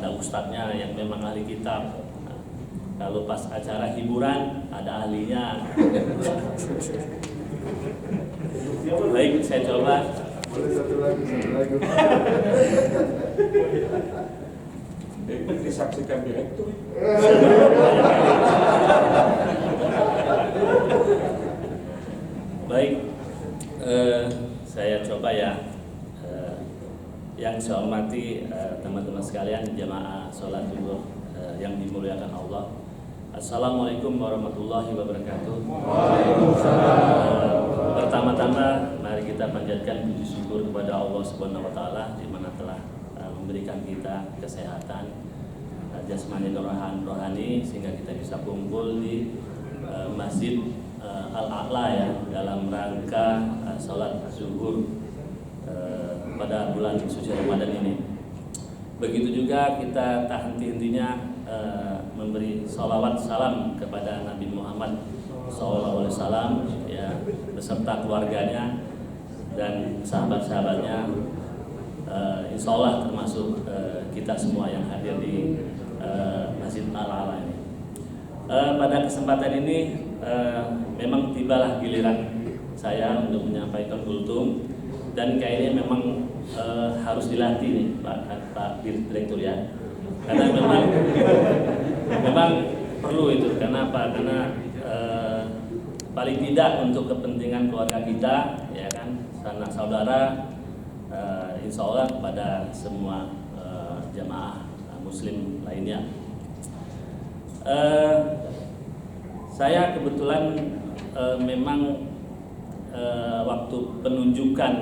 ada ustadznya yang memang ahli kitab. Nah, kalau pas acara hiburan ada ahlinya. Baik, saya coba. Boleh satu lagi. Itu disaksikan direktur. Baik, saya coba ya. Yang saya hormati teman-teman sekalian jamaah sholat zuhur yang dimuliakan Allah. Assalamualaikum warahmatullahi wabarakatuh. Pertama-tama mari kita panjatkan puji syukur kepada Allah Subhanahu wa taala di mana telah memberikan kita kesehatan jasmani dan rohani sehingga kita bisa kumpul di Masjid Al-A'la ya dalam rangka sholat zuhur pada bulan suci Ramadan ini. Begitu juga kita tak henti-hentinya memberi salawat salam kepada Nabi Muhammad SAW ya, beserta keluarganya dan sahabat-sahabatnya, insya Allah termasuk kita semua yang hadir di Masjid Al-A'la ini. Pada kesempatan ini memang tibalah giliran saya untuk menyampaikan kultum, dan kayaknya memang harus dilatih nih Pak Direktur ya, karena memang perlu itu. Karena apa? Karena paling tidak untuk kepentingan keluarga kita ya kan, sanak saudara, insya Allah kepada semua jamaah muslim lainnya. Saya kebetulan memang waktu penunjukan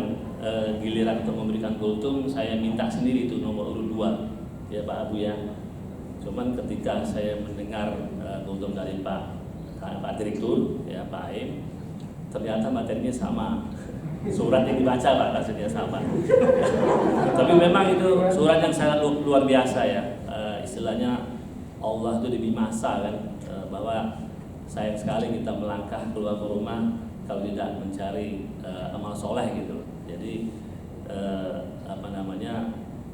giliran untuk memberikan kultum saya minta sendiri itu nomor urut 2 ya Pak Abu ya. Cuman ketika saya mendengar kultum dari Pak Direktur ya Pak Aim, ternyata materinya sama, surat yang dibaca Pak maksudnya sama. Tapi memang itu surat yang sangat luar biasa ya, istilahnya Allah itu lebih masa kan, bahwa sayang sekali kita melangkah keluar ke rumah kalau tidak mencari amal soleh gitu. Jadi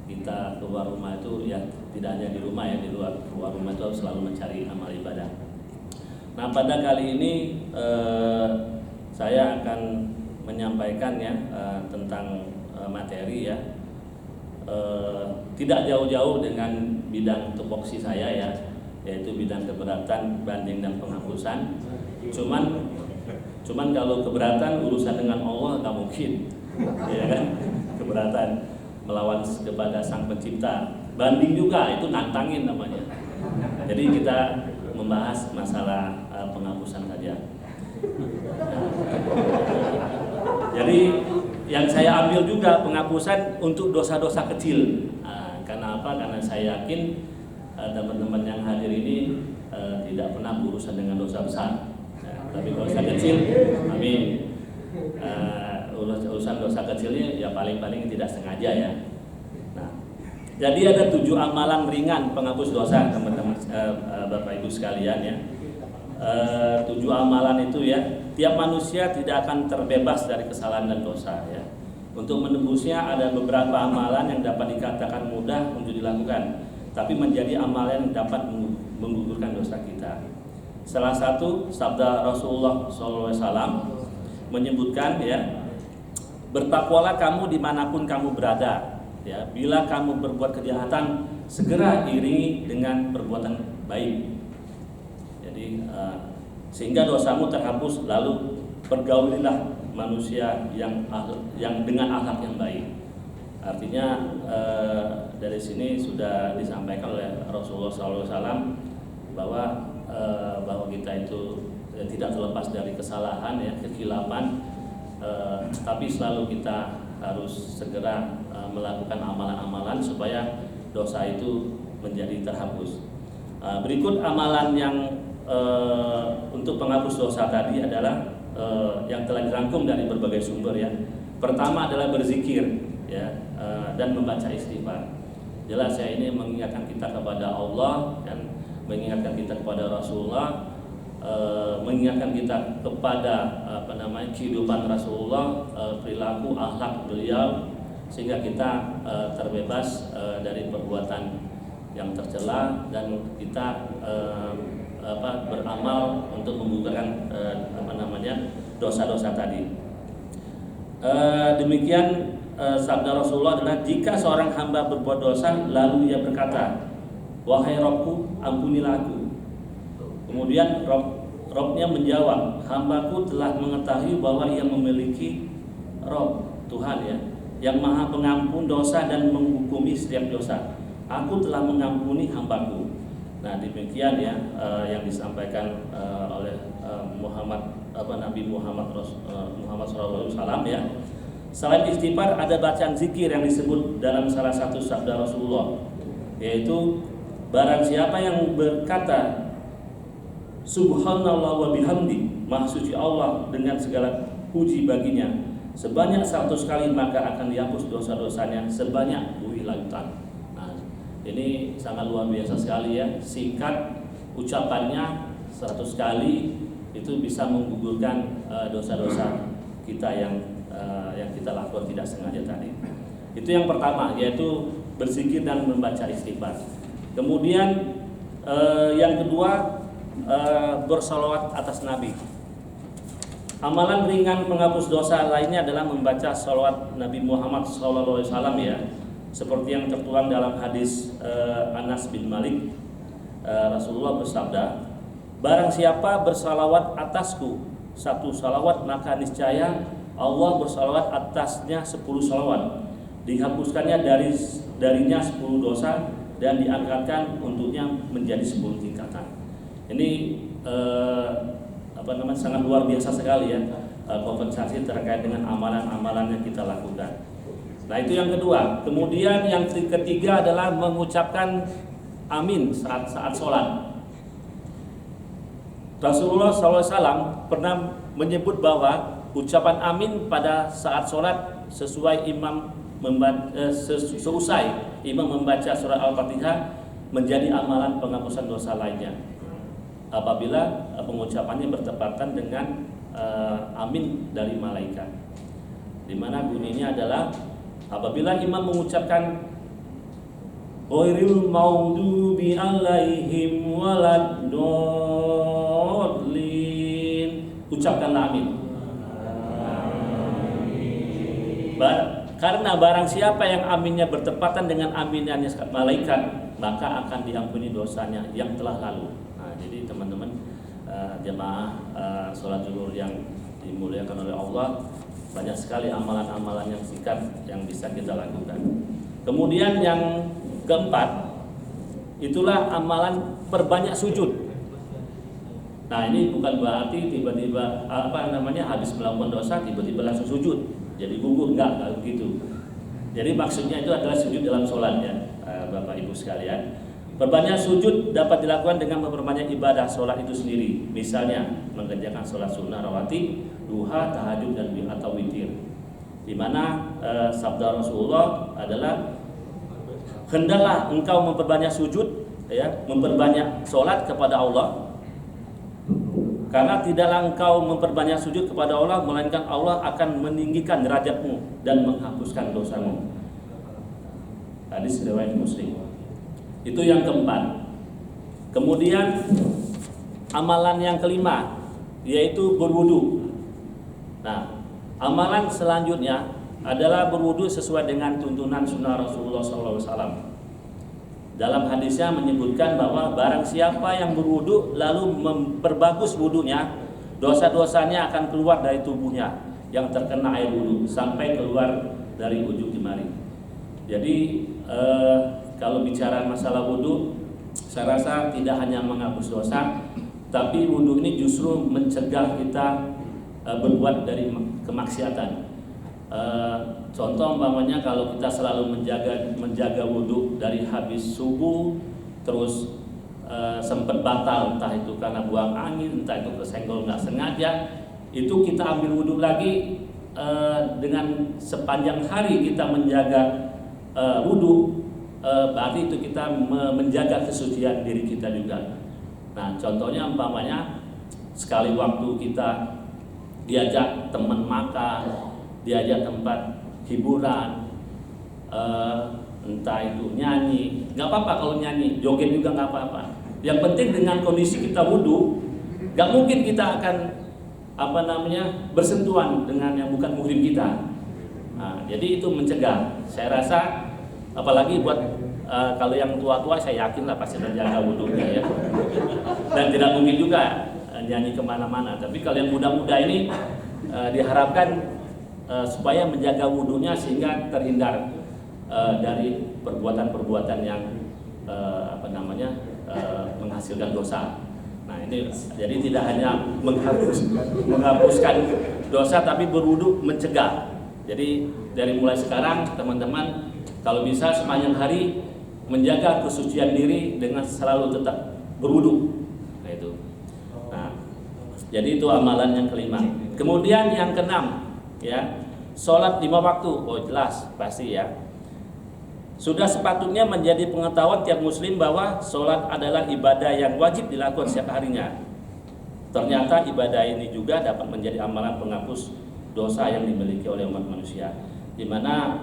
kita keluar rumah itu ya tidak hanya di rumah ya, di luar keluar rumah itu harus selalu mencari amal ibadah. Nah pada kali ini saya akan menyampaikan ya tentang materi ya, tidak jauh-jauh dengan bidang tupoksi saya ya, yaitu bidang keberatan, banding dan penghapusan. Cuman kalau keberatan urusan dengan Allah nggak mungkin, ya kan? Keberatan melawan kepada Sang Pencipta. Banding juga itu nantangin namanya. Jadi kita membahas masalah penghapusan saja. Jadi yang saya ambil juga penghapusan untuk dosa-dosa kecil. Karena apa? Karena saya yakin teman-teman yang hadir ini tidak pernah berurusan dengan dosa besar. Tapi dosa kecil, amin. Urusan dosa kecilnya ya paling-paling tidak sengaja ya. Nah, jadi ada 7 amalan ringan penghapus dosa teman-teman, Bapak Ibu sekalian ya. 7 amalan itu ya, tiap manusia tidak akan terbebas dari kesalahan dan dosa ya. Untuk menembusnya ada beberapa amalan yang dapat dikatakan mudah untuk dilakukan, tapi menjadi amalan yang dapat menggugurkan dosa kita. Salah satu sabda Rasulullah SAW menyebutkan ya, bertakwalah kamu dimanapun kamu berada ya, bila kamu berbuat kejahatan segera iringi dengan perbuatan baik. Jadi sehingga dosamu terhapus, lalu pergaulilah manusia yang dengan akhlak yang baik. Artinya dari sini sudah disampaikan oleh Rasulullah SAW bahwa kita itu tidak terlepas dari kesalahan ya, kekilapan, tapi selalu kita harus segera melakukan amalan-amalan supaya dosa itu menjadi terhapus. Berikut amalan yang untuk penghapus dosa tadi adalah yang telah dirangkum dari berbagai sumber ya. Pertama adalah berzikir ya, dan membaca istighfar. Jelas ya, ini mengingatkan kita kepada Allah dan mengingatkan kita kepada Rasulullah, mengingatkan kita kepada kehidupan Rasulullah, perilaku akhlak beliau, sehingga kita terbebas dari perbuatan yang tercela dan kita beramal untuk menggugurkan dosa-dosa tadi. Demikian sabda Rasulullah adalah jika seorang hamba berbuat dosa lalu ia berkata, wahai Robku, ampunilah aku. Kemudian Robnya menjawab, hambaku telah mengetahui bahwa ia memiliki Rob, Tuhan ya, yang maha pengampun dosa dan menghukumi setiap dosa. Aku telah mengampuni hambaku. Nah demikian ya yang disampaikan oleh Nabi Muhammad SAW ya. Selain istighfar ada bacaan zikir yang disebut dalam salah satu sabda Rasulullah, yaitu barang siapa yang berkata Subhanallah wa bihamdi, maha suci Allah dengan segala puji baginya, sebanyak 100 kali maka akan dihapus dosa-dosanya sebanyak bumi lautan. Nah, ini sangat luar biasa sekali ya. Singkat ucapannya 100 kali itu bisa menggugurkan dosa-dosa kita yang kita lakukan tidak sengaja tadi. Itu yang pertama, yaitu berzikir dan membaca istighfar. Kemudian yang kedua, bersalawat atas Nabi. Amalan ringan penghapus dosa lainnya adalah membaca salawat Nabi Muhammad SAW ya, seperti yang tertuang dalam hadis Anas bin Malik. Rasulullah bersabda, barang siapa bersalawat atasku 1 salawat maka niscaya Allah bersalawat atasnya 10 salawat, dihapuskannya darinya 10 dosa dan diangkatkan untuknya menjadi 10 tingkatan. Ini sangat luar biasa sekali ya, kompensasi terkait dengan amalan-amalan yang kita lakukan. Nah itu yang kedua. Kemudian yang ketiga adalah mengucapkan amin saat sholat. Rasulullah SAW pernah menyebut bahwa ucapan amin pada saat sholat sesuai seusai imam membaca surah Al-Fatihah menjadi amalan penghapusan dosa lainnya apabila pengucapannya bertepatan dengan amin dari malaikat, di mana bunyinya adalah apabila imam mengucapkan ghairil maghdubi alaihim waladdallin, ucapkanlah amin. Karena barang siapa yang aminnya bertepatan dengan aminnya malaikat, maka akan diampuni dosanya yang telah lalu. Nah, jadi teman-teman jemaah sholat zuhur yang dimuliakan oleh Allah, banyak sekali amalan-amalan yang singkat yang bisa kita lakukan. Kemudian yang keempat, itulah amalan perbanyak sujud. Nah, ini bukan berarti tiba-tiba habis melakukan dosa tiba-tiba langsung sujud jadi gugur, enggak begitu. Jadi maksudnya itu adalah sujud dalam sholat ya, Bapak Ibu sekalian. Perbanyak sujud dapat dilakukan dengan memperbanyak ibadah sholat itu sendiri. Misalnya mengerjakan sholat sunnah rawatib, duha, tahajud dan atau witir. Di mana sabda Rasulullah adalah hendaklah engkau memperbanyak sujud ya, memperbanyak sholat kepada Allah. Karena tidaklah engkau memperbanyak sujud kepada Allah, melainkan Allah akan meninggikan derajatmu dan menghapuskan dosamu. Hadis riwayat Muslim. Itu yang keempat. Kemudian amalan yang kelima, yaitu berwudu. Nah, amalan selanjutnya adalah berwudu sesuai dengan tuntunan sunnah Rasulullah SAW. Dalam hadisnya menyebutkan bahwa barang siapa yang berwudu lalu memperbagus wudunya, dosa-dosanya akan keluar dari tubuhnya yang terkena air wudu sampai keluar dari ujung jemari. Jadi kalau bicara masalah wudu, saya rasa tidak hanya menghapus dosa, tapi wudu ini justru mencegah kita berbuat dari kemaksiatan. Contoh umpamanya kalau kita selalu menjaga wudhu dari habis subuh terus sempat batal, entah itu karena buang angin, entah itu kesenggol nggak sengaja, itu kita ambil wudhu lagi dengan sepanjang hari kita menjaga wudhu, berarti itu kita menjaga kesucian diri kita juga. Nah contohnya umpamanya sekali waktu kita diajak teman makan, diajak tempat hiburan, entah itu nyanyi, nggak apa-apa kalau nyanyi, joget juga nggak apa-apa. Yang penting dengan kondisi kita wudhu, nggak mungkin kita akan bersentuhan dengan yang bukan muhrim kita. Nah, jadi itu mencegah. Saya rasa apalagi buat kalau yang tua-tua, saya yakin lah pasti terjaga wudhunya ya. Dan tidak mungkin juga nyanyi kemana-mana. Tapi kalau yang muda-muda ini diharapkan supaya menjaga wudhunya sehingga terhindar dari perbuatan-perbuatan yang menghasilkan dosa. Nah ini jadi tidak hanya menghapuskan dosa, tapi berwudu mencegah. Jadi dari mulai sekarang teman-teman kalau bisa sepanjang hari menjaga kesucian diri dengan selalu tetap berwudu. Nah itu. Nah, jadi itu amalan yang kelima. Kemudian yang keenam, ya, sholat 5 waktu. Oh jelas pasti ya. Sudah sepatutnya menjadi pengetahuan tiap muslim bahwa sholat adalah ibadah yang wajib dilakukan setiap harinya. Ternyata ibadah ini juga dapat menjadi amalan penghapus dosa yang dimiliki oleh umat manusia, di mana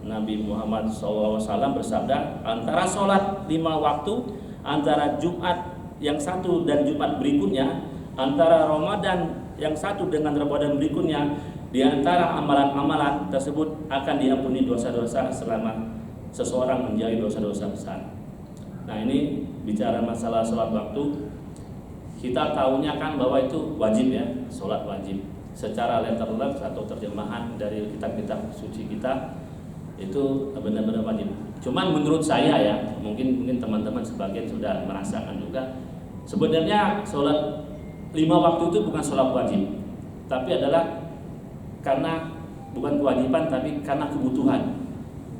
Nabi Muhammad SAW bersabda, antara sholat 5 waktu, antara Jumat yang satu dan Jumat berikutnya, antara Ramadan yang satu dengan Ramadan berikutnya, di antara amalan-amalan tersebut akan diampuni dosa-dosa selama seseorang menjauhi dosa-dosa besar. Nah ini bicara masalah sholat waktu, kita tahunya kan bahwa itu wajib ya, sholat wajib. Secara letterless atau terjemahan dari kitab-kitab suci kita itu benar-benar wajib. Cuman menurut saya ya, mungkin teman-teman sebagian sudah merasakan juga, sebenarnya sholat 5 waktu itu bukan sholat wajib, tapi adalah karena bukan kewajiban tapi karena kebutuhan.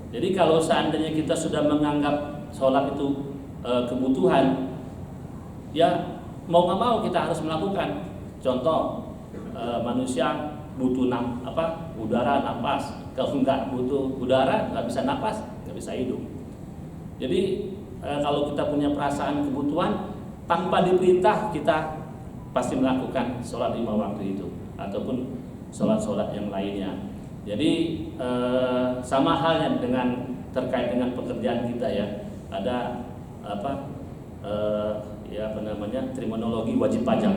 Jadi kalau seandainya kita sudah menganggap sholat itu kebutuhan, ya mau nggak mau kita harus melakukan. Contoh manusia butuh udara, napas. Kalau nggak butuh udara, nggak bisa napas, nggak bisa hidup. Jadi kalau kita punya perasaan kebutuhan, tanpa diperintah kita pasti melakukan sholat 5 waktu itu ataupun sholat-sholat yang lainnya. Jadi sama halnya dengan terkait dengan pekerjaan kita ya, ada terminologi wajib pajak.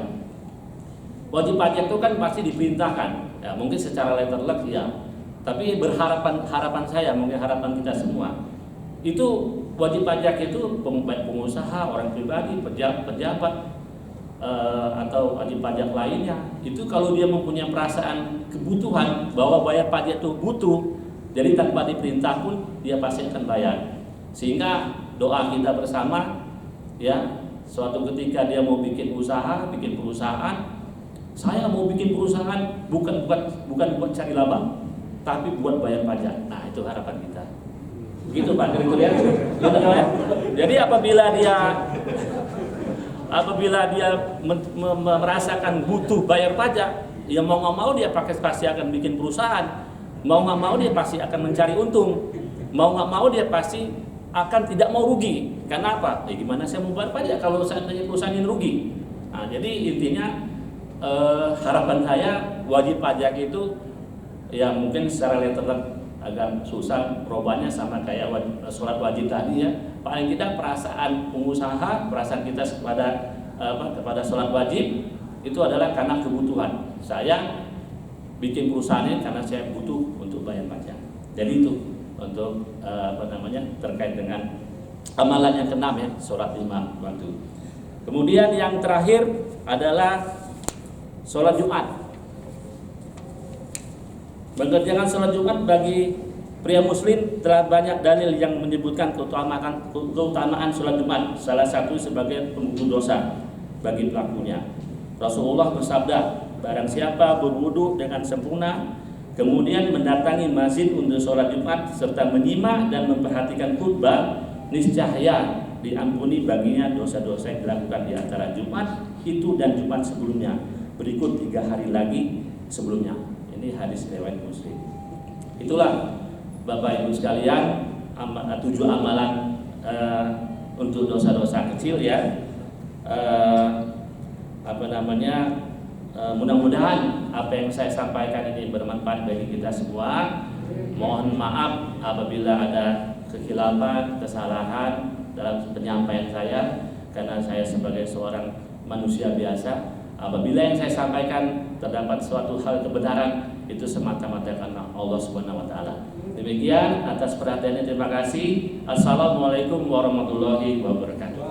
Wajib pajak itu kan pasti diperintahkan, ya mungkin secara letterless ya. Tapi harapan saya, mungkin harapan kita semua, itu wajib pajak itu baik pengusaha, orang pribadi, pejabat atau wajib pajak lainnya, itu kalau dia mempunyai perasaan kebutuhan bahwa bayar pajak itu butuh, jadi tanpa diperintah pun dia pasti akan bayar. Sehingga doa kita bersama ya, suatu ketika dia mau bikin perusahaan, saya mau bikin perusahaan bukan buat cari laba, tapi buat bayar pajak. Nah itu harapan kita. Begitu Pak kriteria. Jadi apabila dia merasakan butuh bayar pajak, ya mau nggak mau dia pasti akan bikin perusahaan, mau nggak mau dia pasti akan mencari untung, mau nggak mau dia pasti akan tidak mau rugi. Karena apa? Ya gimana saya mau bayar pajak kalau seandainya perusahaan ini rugi? Nah jadi intinya harapan saya wajib pajak itu ya mungkin secara letterless agak susah perubahannya, sama kayak sholat wajib tadi ya. Paling tidak perasaan pengusaha, perasaan kita kepada sholat wajib itu adalah karena kebutuhan. Saya bikin perusahaan ini karena saya butuh untuk bayar pajak. Jadi itu untuk terkait dengan amalan yang keenam ya, sholat 5 waktu. Kemudian yang terakhir adalah sholat Jumat. Mengerjakan sholat Jumat bagi pria muslim telah banyak dalil yang menyebutkan keutamaan sholat Jumat, salah satu sebagai penggugur dosa bagi pelakunya. Rasulullah bersabda, barang siapa berwudu dengan sempurna, kemudian mendatangi masjid untuk sholat Jumat serta menyimak dan memperhatikan khutbah, niscaya diampuni baginya dosa-dosa yang dilakukan di antara Jumat itu dan Jumat sebelumnya, berikut 3 hari lagi sebelumnya. Ini hadis riwayat Muslim. Itulah Bapak Ibu sekalian 7 amalan untuk dosa-dosa kecil ya. Mudah-mudahan apa yang saya sampaikan ini bermanfaat bagi kita semua. Mohon maaf apabila ada kekhilafan, kesalahan dalam penyampaian saya, karena saya sebagai seorang manusia biasa. Apabila yang saya sampaikan terdapat suatu hal kebenaran, itu semata-mata karena Allah Subhanahu wa taala. Demikian, atas perhatiannya terima kasih. Assalamualaikum warahmatullahi wabarakatuh.